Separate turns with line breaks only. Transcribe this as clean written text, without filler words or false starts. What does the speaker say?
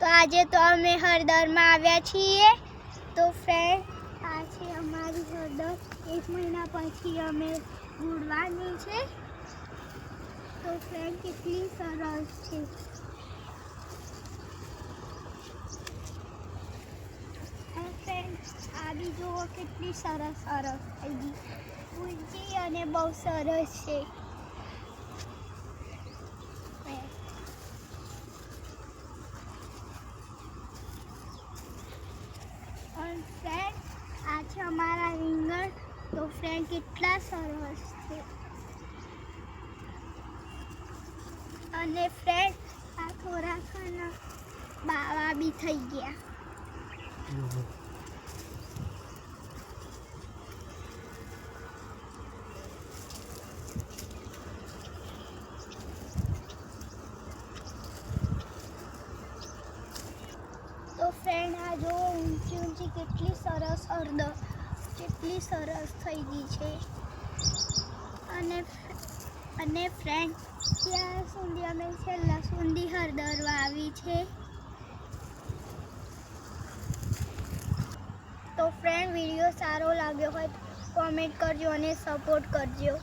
આજે તો અમે હળદરમાં આવ્યા છીએ। તો ફ્રેન્ડ આ છે અમારી હળદર, 1 મહિના પછી અમે ગુડવાની છે। તો ફ્રેન્ડ કેટલી સરસ છે। ફ્રેન્ડ આ બી જુઓ કેટલી સરસ સરસ થઈ ગઈ, ઊંચી અને બહુ સરસ છે। ફ્રેન્ડ આ છે અમારા રીંગણ। તો ફ્રેન્ડ કેટલા સરસ છે। અને ફ્રેન્ડ આ થોડા ઘણા બાવા બી થઈ ગયા। તો ફ્રેન્ડ આ જો ઊંચી ઊંચી કેટલી સરસ હળદર, કેટલી સરસ થઈ ગઈ છે। અને ફ્રેન્ડ ત્યાં સુધી અમે છેલ્લા સુધી હળદર વાવી છે। તો ફ્રેન્ડ વિડીયો સારો લાગ્યો હોય તો કોમેન્ટ કરજો અને સપોર્ટ કરજો।